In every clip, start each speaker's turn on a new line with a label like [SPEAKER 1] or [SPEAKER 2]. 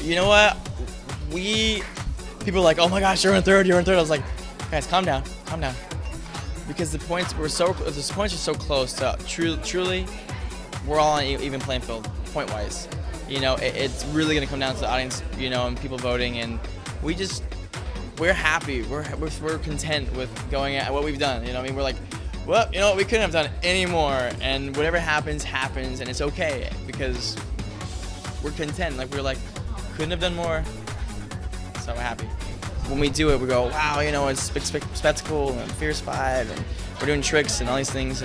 [SPEAKER 1] you know what? People are like, oh my gosh, you're in third. I was like, guys, calm down. Because the points are so close to truly, we're all on an even playing field, point-wise. You know, it's really going to come down to the audience, you know, and people voting, and we're happy. We're content with going at what we've done. You know what I mean? We're like, well, you know what? We couldn't have done any more, and whatever happens, and it's okay because we're content. Like, we're like, couldn't have done more, so we're happy. When we do it, we go, wow, you know, it's big spectacle and Fierce 5, and we're doing tricks and all these things.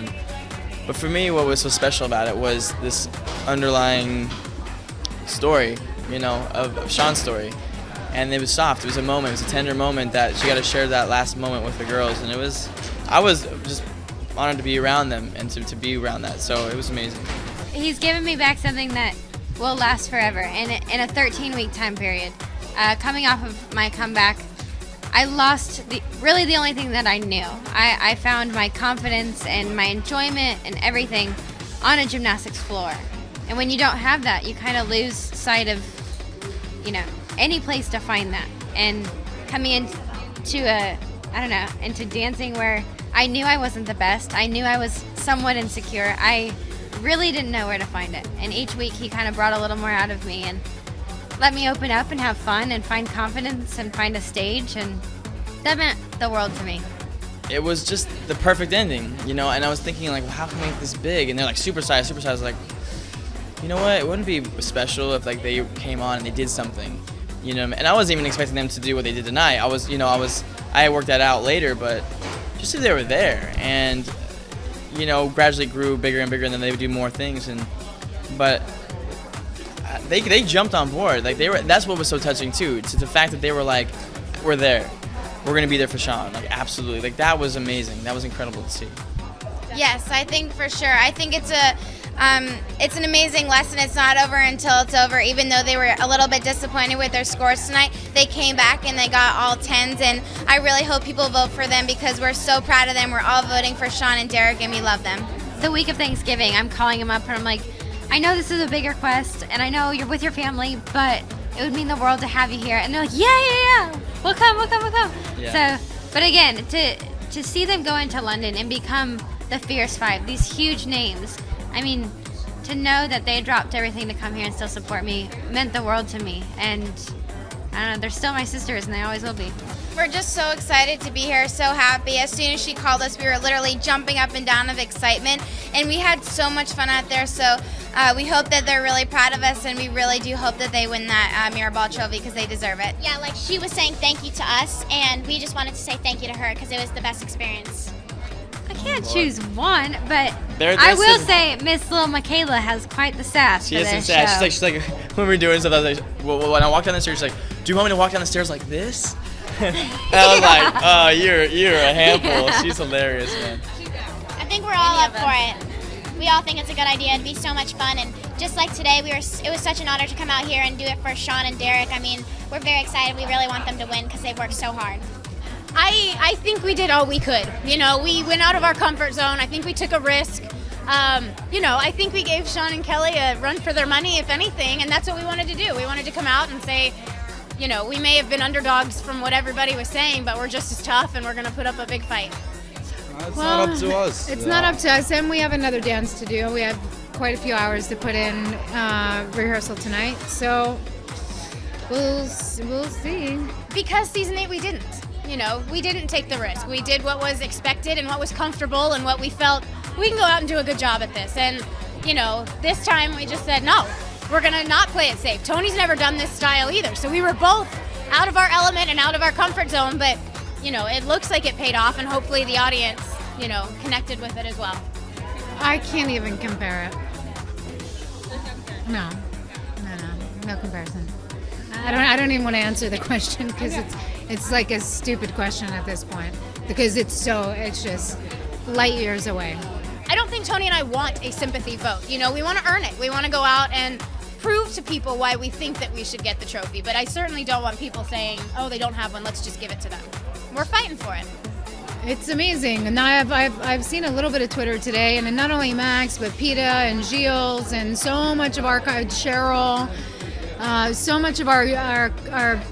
[SPEAKER 1] But for me, what was so special about it was this underlying story, you know, of Shawn's story. And it was soft. It was a moment. It was a tender moment that she got to share that last moment with the girls. And I was just honored to be around them and to be around that. So it was amazing.
[SPEAKER 2] He's given me back something that will last forever in a 13-week time period. Coming off of my comeback, I lost really the only thing that I knew. I found my confidence and my enjoyment and everything on a gymnastics floor. And when you don't have that, you kind of lose sight of, you know, any place to find that. And coming into into dancing where I knew I wasn't the best, I knew I was somewhat insecure, I really didn't know where to find it. And each week he kind of brought a little more out of me and let me open up and have fun and find confidence and find a stage, and that meant the world to me.
[SPEAKER 1] It was just the perfect ending, you know, and I was thinking, like, well, how can we make this big? And they're like, supersize. I was like, you know what, it wouldn't be special if, like, they came on and they did something, you know, and I wasn't even expecting them to do what they did tonight. I had worked that out later, but just if they were there, and, you know, gradually grew bigger and bigger, and then they would do more things, but they jumped on board. Like, that's what was so touching too. To the fact that they were like, we're there. We're gonna be there for Shawn. Like, absolutely. Like, that was amazing. That was incredible to see.
[SPEAKER 3] Yes, I think for sure. I think it's an amazing lesson. It's not over until it's over. Even though they were a little bit disappointed with their scores tonight, they came back and they got all 10s, and I really hope people vote for them because we're so proud of them. We're all voting for Shawn and Derek, and we love them.
[SPEAKER 2] The week of Thanksgiving, I'm calling them up and I'm like, I know this is a big request, and I know you're with your family, but it would mean the world to have you here. And they're like, yeah, we'll come.
[SPEAKER 1] Yeah.
[SPEAKER 2] So, but again, to see them go into London and become the Fierce 5, these huge names, I mean, to know that they dropped everything to come here and still support me meant the world to me. And I don't know, they're still my sisters, and they always will be.
[SPEAKER 3] We're just so excited to be here, so happy. As soon as she called us, we were literally jumping up and down of excitement, and we had so much fun out there. So we hope that they're really proud of us, and we really do hope that they win that Mirrorball trophy because they deserve it.
[SPEAKER 4] Yeah, like she was saying thank you to us, and we just wanted to say thank you to her because it was the best experience.
[SPEAKER 2] I can't choose one, but I will say Miss Little Michaela has quite the sass
[SPEAKER 1] She
[SPEAKER 2] for
[SPEAKER 1] has some
[SPEAKER 2] this
[SPEAKER 1] sass.
[SPEAKER 2] show.
[SPEAKER 1] She's like, when we were doing stuff, I was like, well, when I walked down the stairs, she's like, do you want me to walk down the stairs like this? And I was like, oh, you're a handful. She's hilarious, man.
[SPEAKER 4] I think we're all up for it. We all think it's a good idea. It'd be so much fun, and just like today, it was such an honor to come out here and do it for Shawn and Derek. I mean, we're very excited. We really want them to win because they've worked so hard.
[SPEAKER 5] I think we did all we could. You know, we went out of our comfort zone. I think we took a risk. You know, I think we gave Shawn and Kelly a run for their money, if anything, and that's what we wanted to do. We wanted to come out and say, you know, we may have been underdogs from what everybody was saying, but we're just as tough, and we're going to put up a big fight.
[SPEAKER 6] It's not up to us.
[SPEAKER 7] It's not up to us, and we have another dance to do. We have quite a few hours to put in rehearsal tonight, so we'll see.
[SPEAKER 5] Because season 8 we didn't. You know, we didn't take the risk. We did what was expected and what was comfortable and what we felt we can go out and do a good job at this. And, you know, this time we just said, no, we're going to not play it safe. Tony's never done this style either. So we were both out of our element and out of our comfort zone, but, you know, it looks like it paid off, and hopefully the audience, you know, connected with it as well.
[SPEAKER 7] I can't even compare it. No comparison. I don't even want to answer the question because it's like a stupid question at this point because it's just light years away.
[SPEAKER 5] I don't think Tony and I want a sympathy vote. You know, we want to earn it. We want to go out and prove to people why we think that we should get the trophy. But I certainly don't want people saying, oh, they don't have one, let's just give it to them. We're fighting for it.
[SPEAKER 7] It's amazing. And I've seen a little bit of Twitter today, and not only Max, but PETA and Gilles and so much of our Cheryl. So much of our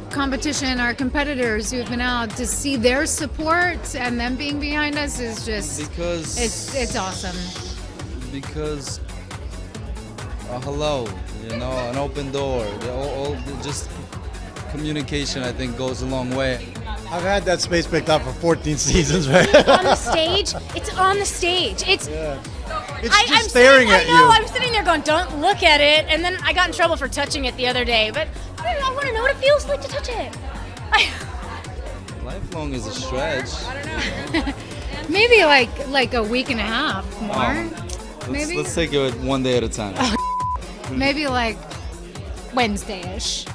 [SPEAKER 7] competition, our competitors who've been out, to see their support and them being behind us is just
[SPEAKER 6] Because
[SPEAKER 7] it's awesome.
[SPEAKER 6] Because hello, you know, an open door. Just communication, I think, goes a long way.
[SPEAKER 8] I've had that space picked up for 14 seasons, right?
[SPEAKER 5] On the stage, it's on the stage. It's
[SPEAKER 8] It's just staring at you.
[SPEAKER 5] I know, I'm sitting there going, don't look at it. And then I got in trouble for touching it the other day. But I want to know what it feels like to touch it.
[SPEAKER 6] Lifelong is a stretch.
[SPEAKER 7] Maybe like a week and a half more. Maybe
[SPEAKER 6] Let's take it one day at a time.
[SPEAKER 7] maybe like Wednesday-ish.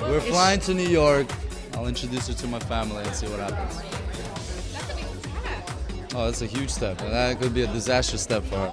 [SPEAKER 6] We're flying to New York. I'll introduce her to my family and see what happens. Oh, that's a huge step. And that could be a disastrous step for her.